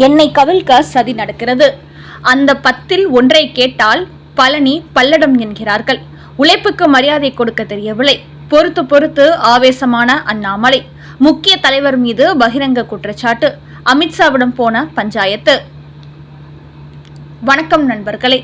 என்னை கவிழ்க்க சதி நடக்கிறது. அந்த 10ல் ஒன்றை கேட்டால் பழனி பல்லடம் என்கிறார்கள். உழைப்புக்கு மரியாதை கொடுக்க தெரியவில்லை. பொறுத்து பொறுத்து ஆவேசமான அண்ணாமலை. முக்கிய தலைவர் மீது பகிரங்க குற்றச்சாட்டு. அமித்ஷாவிடம் போன பஞ்சாயத்து. வணக்கம் நண்பர்களே.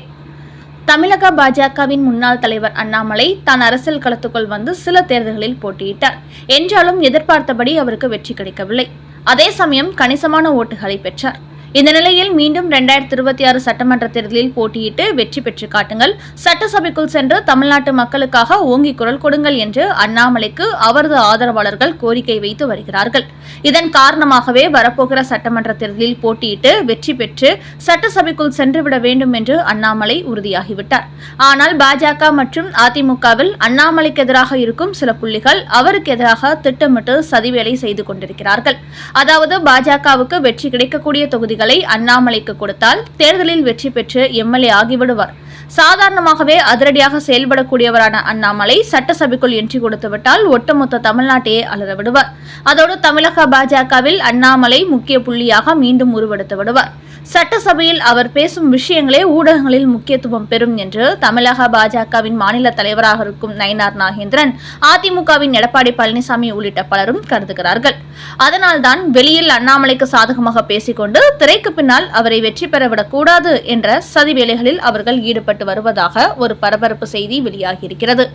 தமிழக பாஜகவின் முன்னாள் தலைவர் அண்ணாமலை தான் அரசியல் களத்துக்குள் வந்து சில தேர்தல்களில் போட்டியிட்டார். என்றாலும் எதிர்பார்த்தபடி அவருக்கு வெற்றி கிடைக்கவில்லை. அதே சமயம் கணிசமான ஓட்டுகளை பெற்றார். இந்த நிலையில் மீண்டும் 2026 சட்டமன்ற தேர்தலில் போட்டியிட்டு வெற்றி பெற்று காட்டுங்கள், சட்டசபைக்குள் சென்று தமிழ்நாட்டு மக்களுக்காக ஓங்கி குரல் கொடுங்கள் என்று அண்ணாமலைக்கு அவரது ஆதரவாளர்கள் கோரிக்கை வைத்து வருகிறார்கள். இதன் காரணமாகவே வரப்போகிற சட்டமன்ற தேர்தலில் போட்டியிட்டு வெற்றி பெற்று சட்டசபைக்குள் சென்றுவிட வேண்டும் என்று அண்ணாமலை உறுதியாகிவிட்டார். ஆனால் பாஜக மற்றும் அதிமுகவில் அண்ணாமலைக்கு எதிராக இருக்கும் சில புள்ளிகள் அவருக்கு எதிராக திட்டமிட்டு சதிவேலை செய்து கொண்டிருக்கிறார்கள். அதாவது பாஜகவுக்கு வெற்றி கிடைக்கக்கூடிய தொகுதிகள் அண்ணாமலைக்கு கொடுத்தால் தேர்தலில் வெற்றி பெற்று எம்எல்ஏ ஆகிவிடுவார். சாதாரணமாகவே அதிரடியாக செயல்படக்கூடியவரான அண்ணாமலை சட்டசபைக்குள் என்ட்ரி கொடுத்துவிட்டால் ஒட்டுமொத்த தமிழ்நாட்டையே அலற விடுவார். அதோடு தமிழக பாஜகவில் அண்ணாமலை முக்கிய புள்ளியாக மீண்டும் உருவெடுத்து விடுவார். சட்டசபையில் அவர் பேசும் விஷயங்களே ஊடகங்களில் முக்கியத்துவம் பெறும் என்று தமிழக பாஜகவின் மாநில தலைவராக இருக்கும் நயினார் நாகேந்திரன், அதிமுகவின் எடப்பாடி பழனிசாமி உள்ளிட்ட பலரும் கருதுகிறார்கள். அதனால்தான் வெளியில் அண்ணாமலைக்கு சாதகமாக பேசிக்கொண்டு திரைக்கு பின்னால் அவரை வெற்றி பெறவிடக்கூடாது என்ற சதி வேலைகளில் அவர்கள் ஈடுபட்டு வருவதாக ஒரு பரபரப்பு செய்தி வெளியாகியிருக்கிறது.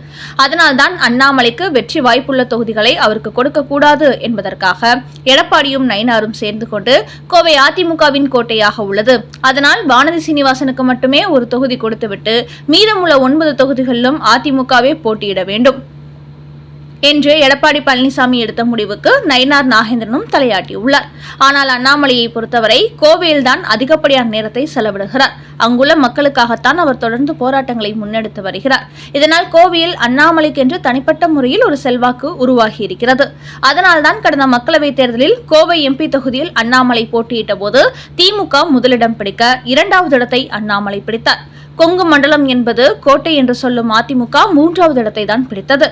அதனால்தான் அண்ணாமலைக்கு வெற்றி வாய்ப்புள்ள தொகுதிகளை அவருக்கு கொடுக்கக்கூடாது என்பதற்காக எடப்பாடியும் நயினாரும் சேர்ந்து கொண்டு கோவை அதிமுகவின் கோட்டையாக உள்ளது. அதனால் வானதி சீனிவாசனுக்கு மட்டுமே ஒரு தொகுதி கொடுத்துவிட்டு மீதமுள்ள 9 தொகுதிகளிலும் அதிமுகவே போட்டியிட வேண்டும் என்று எடப்பாடி பழனிசாமி எடுத்த முடிவுக்கு நயினார் நாகேந்திரனும் தலையாட்டியுள்ளார். ஆனால் அண்ணாமலையை பொறுத்தவரை கோவையில்தான் அதிகப்படியான நேரத்தை செலவிடுகிறார். அங்குள்ள மக்களுக்காகத்தான் அவர் தொடர்ந்து போராட்டங்களை முன்னெடுத்து வருகிறார். இதனால் கோவையில் அண்ணாமலைக்கென்று தனிப்பட்ட முறையில் ஒரு செல்வாக்கு உருவாகி இருக்கிறது. அதனால்தான் கடந்த மக்களவைத் தேர்தலில் கோவை எம்பி தொகுதியில் அண்ணாமலை போட்டியிட்ட போது திமுக முதலிடம் பிடிக்க 2வது இடத்தை அண்ணாமலை பிடித்தார். கொங்கு மண்டலம் என்பது கோட்டை என்று சொல்லும் அதிமுக 3வது இடத்தை தான் பிடித்தது.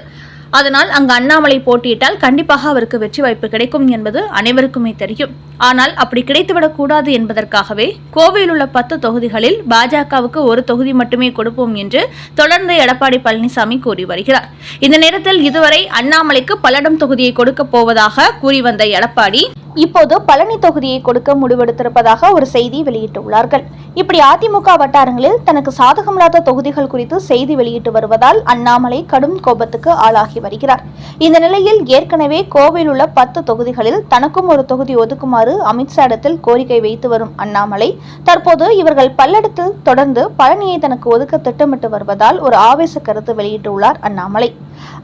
அதனால் அங்கு அண்ணாமலை போட்டியிட்டால் கண்டிப்பாக அவருக்கு வெற்றி வாய்ப்பு கிடைக்கும் என்பது அனைவருக்குமே தெரியும். ஆனால் அப்படி கிடைத்துவிடக் கூடாது என்பதற்காகவே கோவையில் உள்ள 10 தொகுதிகளில் பாஜகவுக்கு ஒரு தொகுதி மட்டுமே கொடுப்போம் என்று தொடர்ந்து எடப்பாடி பழனிசாமி கூறி வருகிறார். இந்த நேரத்தில் இதுவரை அண்ணாமலைக்கு பல்லடம் தொகுதியை கொடுக்க போவதாக கூறி வந்த எடப்பாடி இப்போது பழனி தொகுதியை கொடுக்க முடிவெடுத்திருப்பதாக ஒரு செய்தி வெளியிட்டுள்ளார்கள். இப்படி அதிமுக வட்டாரங்களில் தனக்கு சாதகமில்லாத தொகுதிகள் குறித்து செய்தி வெளியிட்டு வருவதால் அண்ணாமலை கடும் கோபத்துக்கு ஆளாகி வருகிறார். இந்த நிலையில் ஏற்கனவே கோவையில் உள்ள 10 தொகுதிகளில் தனக்கும் ஒரு தொகுதி ஒதுக்குமாறு அமித்ஷா இடத்தில் கோரிக்கை வைத்து வரும் அண்ணாமலை தற்போது இவர்கள் பல்லடத்தில் தொடர்ந்து பழனியை தனக்கு ஒதுக்க திட்டமிட்டு வருவதால் ஒரு ஆவேச கருத்து வெளியிட்டுள்ளார் அண்ணாமலை.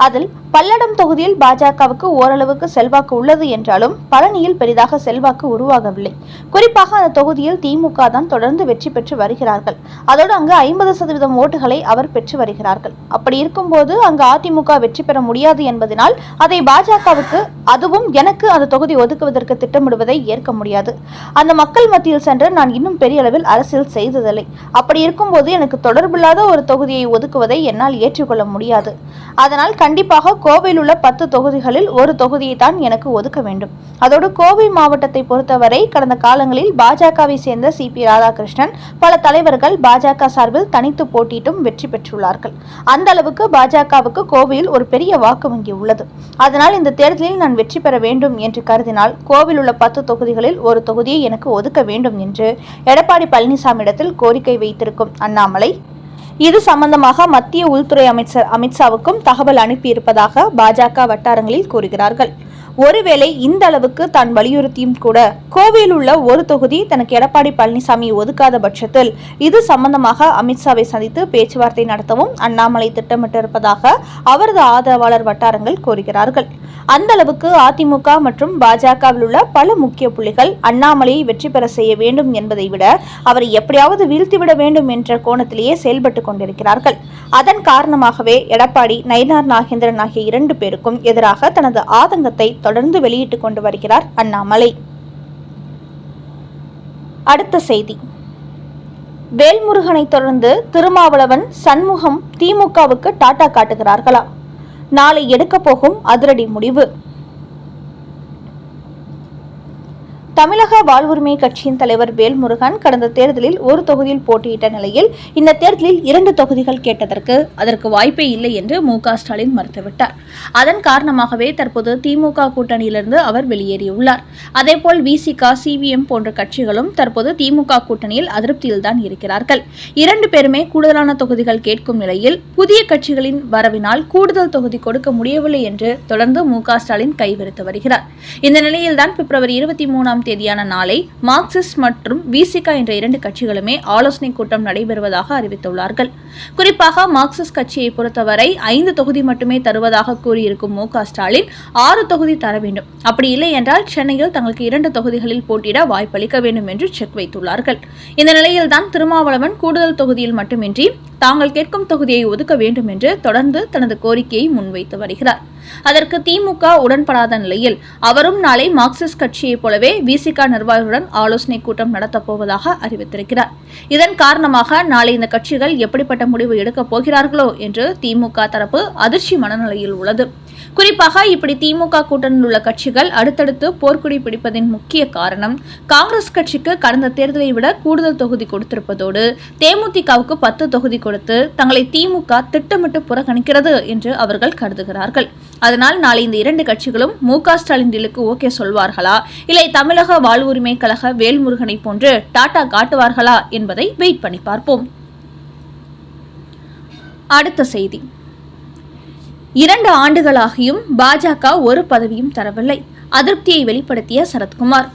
அதில் பல்லடம் தொகுதியில் பாஜகவுக்கு ஓரளவுக்கு செல்வாக்கு உள்ளது என்றாலும் பழனியில் பெரிதாக செல்வாக்கு உருவாகவில்லை. குறிப்பாக அந்த தொகுதியில் திமுக தான் தொடர்ந்து வெற்றி பெற்று வருகிறார்கள். அதோடு அங்கு 50% ஓட்டுகளை அவர் பெற்று வருகிறார்கள். அப்படி இருக்கும்போது அங்கு அதிமுக வெற்றி பெற முடியாது என்பதனால் அதை பாஜகவுக்கு, அதுவும் எனக்கு அந்த தொகுதி ஒதுக்குவதற்கு திட்டமிடுவதை ஏற்க முடியாது. அந்த மக்கள் மத்தியில் சென்று நான் இன்னும் பெரிய அளவில் அரசியல் செய்ததில்லை. அப்படி இருக்கும்போது எனக்கு தொடர்பில்லாத ஒரு தொகுதியை ஒதுக்குவதை என்னால் ஏற்றுக்கொள்ள முடியாது. அதனால் கண்டிப்பாக கோவையில் உள்ள 10 தொகுதிகளில் ஒரு தொகுதியை தான் எனக்கு ஒதுக்க வேண்டும். அதோடு கோவை மாவட்டத்தை பொறுத்தவரை கடந்த காலங்களில் பாஜகவை சேர்ந்த CP ராதாகிருஷ்ணன், பல தலைவர்கள் பாஜக சார்பில் தனித்து போட்டியிட்டும் வெற்றி பெற்றுள்ளார்கள். அந்த அளவுக்கு பாஜகவுக்கு கோவையில் ஒரு பெரிய வாக்கு வங்கி உள்ளது. அதனால் இந்த தேர்தலில் நான் வெற்றி பெற வேண்டும் என்று கருதினால் கோவையில் உள்ள 10 தொகுதிகளில் ஒரு தொகுதியை எனக்கு ஒதுக்க வேண்டும் என்று எடப்பாடி பழனிசாமியிடத்தில் கோரிக்கை வைத்திருக்கும் அண்ணாமலை இது சம்பந்தமாக மத்திய உள்துறை அமைச்சர் அமித்ஷாவுக்கும் தகவல் அனுப்பியிருப்பதாக பாஜக வட்டாரங்களில் கூறுகிறார்கள். ஒருவேளை இந்த அளவுக்கு தான் வலியுறுத்தியும் கூட கோவையில் உள்ள ஒரு தொகுதி தனக்கு எடப்பாடி பழனிசாமி ஒதுக்காத பட்சத்தில் இது சம்பந்தமாக அமித்ஷாவை சந்தித்து பேச்சுவார்த்தை நடத்தவும் அண்ணாமலை திட்டமிட்டிருப்பதாக அவரது ஆதரவாளர் வட்டாரங்கள் கூறுகிறார்கள். அந்த அளவுக்கு அதிமுக மற்றும் பாஜகவில் உள்ள பல முக்கிய புள்ளிகள் அண்ணாமலையை வெற்றி பெற செய்ய வேண்டும் என்பதை விட அவரை எப்படியாவது வீழ்த்திவிட வேண்டும் என்ற கோணத்திலேயே செயல்பட்டு கொண்டிருக்கிறார்கள். அதன் காரணமாகவே எடப்பாடி, நயினார் நாகேந்திரன் ஆகிய 2 பேருக்கும் எதிராக தனது ஆதங்கத்தை தொடர்ந்து வெளியிட்டுக் கொண்டு வருகிறார் அண்ணாமலை. அடுத்த செய்தி. வேல்முருகனை தொடர்ந்து திருமாவளவன், சண்முகம் திமுகவுக்கு டாட்டா காட்டுகிறார்களா? நாளை எடுக்க போகும் அதிரடி முடிவு. தமிழக வாழ்வுரிமை கட்சியின் தலைவர் வேல்முருகன் கடந்த தேர்தலில் ஒரு தொகுதியில் போட்டியிட்ட நிலையில் இந்த தேர்தலில் 2 தொகுதிகள் கேட்டதற்கு அதற்கு வாய்ப்பே இல்லை என்று மு.க. ஸ்டாலின் மறுத்துவிட்டார். அதன் காரணமாகவே தற்போது திமுக கூட்டணியிலிருந்து அவர் வெளியேறியுள்ளார். அதேபோல் விசிக, சிபிஎம் போன்ற கட்சிகளும் தற்போது திமுக கூட்டணியில் அதிருப்தியில்தான் இருக்கிறார்கள். 2 பேருமே கூடுதலான தொகுதிகள் கேட்கும் நிலையில் புதிய கட்சிகளின் வரவினால் கூடுதல் தொகுதி கொடுக்க முடியவில்லை என்று தொடர்ந்து மு.க. ஸ்டாலின் கைவிரித்து வருகிறார். இந்த நிலையில்தான் பிப்ரவரி 23ஆம் தேதியான நாளை மார்க்சிஸ்ட் மற்றும் விசிக என்ற 2 கட்சிகளுமே ஆலோசனை கூட்டம் நடைபெறுவதாக அறிவித்துள்ளார்கள். குறிப்பாக மார்க்சிஸ்ட் கட்சியை பொறுத்தவரை 5 தொகுதி மட்டுமே தருவதாக கூறியிருக்கும் மு.க. ஸ்டாலின் 6 தொகுதி தர வேண்டும், அப்படி இல்லை என்றால் சென்னையில் தங்களுக்கு 2 தொகுதிகளில் போட்டியிட வாய்ப்பளிக்க வேண்டும் என்று செக் வைத்துள்ளார்கள். இந்த நிலையில்தான் திருமாவளவன் கூடுதல் தொகுதியில் மட்டுமின்றி தாங்கள் கேட்கும் தொகுதியை ஒதுக்க வேண்டும் என்று தொடர்ந்து தனது கோரிக்கையை முன்வைத்து வருகிறார். அதற்கு திமுக உடன்படாத நிலையில் அவரும் நாளை மார்க்சிஸ்ட் கட்சியைப் போலவே விசிக நிர்வாகிகளுடன் ஆலோசனை கூட்டம் நடத்தப் போவதாக அறிவித்திருக்கிறார். இதன் காரணமாக நாளை இந்த கட்சிகள் எப்படிப்பட்ட முடிவு எடுக்கப் போகிறார்களோ என்று திமுக தரப்பு அதிர்ச்சி மனநிலையில் உள்ளது. குறிப்பாக இப்படி திமுக கூட்டணியில் உள்ள கட்சிகள் அடுத்தடுத்து போர்க்குடி பிடிப்பதின் முக்கிய காரணம் காங்கிரஸ் கட்சிக்கு கடந்த தேர்தலை விட கூடுதல் தொகுதி கொடுத்திருப்பதோடு தேமுதிகவுக்கு 10 தொகுதி கொடுத்து தங்களை திமுக திட்டமிட்டு புறக்கணிக்கிறது என்று அவர்கள் கருதுகிறார்கள். அதனால் நாளை இந்த 2 கட்சிகளும் மு.க. ஸ்டாலின் டீலுக்கு ஓகே சொல்வார்களா, இல்லை தமிழக வாழ்வுரிமை கழக வேல்முருகனை போன்று டாடா காட்டுவார்களா என்பதை வெயிட் பண்ணி பார்ப்போம். அடுத்த செய்தி. 2 ஆண்டுகளாகியும் பாஜக ஒரு பதவியும் தரவில்லை. அதிருப்தியை வெளிப்படுத்திய சரத்குமார்.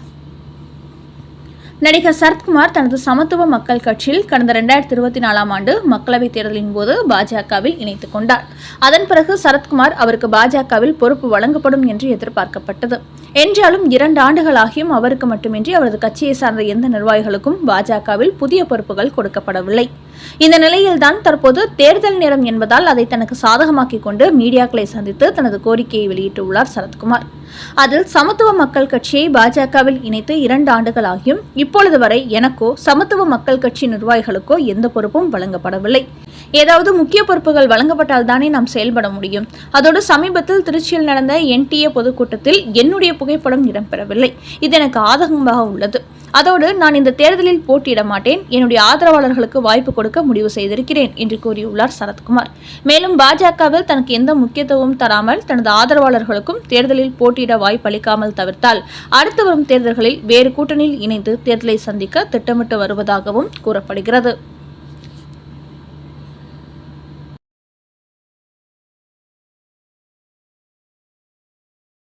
நடிகர் சரத்குமார் தனது சமத்துவ மக்கள் கட்சியில் கடந்த 2024ஆம் ஆண்டு மக்களவைத் தேர்தலின் போது பாஜகவில் இணைத்துக் கொண்டார். அதன் பிறகு சரத்குமார் அவருக்கு பாஜகவில் பொறுப்பு வழங்கப்படும் என்று எதிர்பார்க்கப்பட்டது. என்றாலும் 2 ஆண்டுகளாகியும் அவருக்கு மட்டுமின்றி அவரது கட்சியை சார்ந்த எந்த நிர்வாகிகளுக்கும் பாஜகவில் புதிய பொறுப்புகள் கொடுக்கப்படவில்லை. இந்த நிலையில்தான் தற்போது தேர்தல் நேரம் என்பதால் அதை தனக்கு சாதகமாக்கிக் கொண்டு மீடியாக்களை சந்தித்து தனது கோரிக்கையை வெளியிட்டுள்ளார் சரத்குமார். அதில் சமத்துவ மக்கள் கட்சியை பாஜகவில் இணைத்து 2 ஆண்டுகளாகியும் இப்பொழுது வரை எனக்கோ சமத்துவ மக்கள் கட்சி நிர்வாகிகளுக்கோ எந்த பொறுப்பும் வழங்கப்படவில்லை. ஏதாவது முக்கிய பொறுப்புகள் வழங்கப்பட்டால் தானே நாம் செயல்பட முடியும். அதோடு சமீபத்தில் திருச்சியில் நடந்த NTA பொதுக்கூட்டத்தில் என்னுடைய புகைப்படம் இடம்பெறவில்லை. இது எனக்கு ஆதங்கமாக உள்ளது. அதோடு நான் இந்த தேர்தலில் போட்டியிட மாட்டேன், என்னுடைய ஆதரவாளர்களுக்கு வாய்ப்பு கொடுக்க முடிவு செய்திருக்கிறேன் என்று கூறியுள்ளார் சரத்குமார். மேலும் பாஜகவில் தனக்கு எந்த முக்கியத்துவமும் தராமல் தனது ஆதரவாளர்களுக்கும் தேர்தலில் போட்டியிட வாய்ப்பு அளிக்காமல் தவிர்த்தால் அடுத்து வரும் தேர்தல்களில் வேறு கூட்டணியில் இணைந்து தேர்தலை சந்திக்க திட்டமிட்டு வருவதாகவும் கூறப்படுகிறது.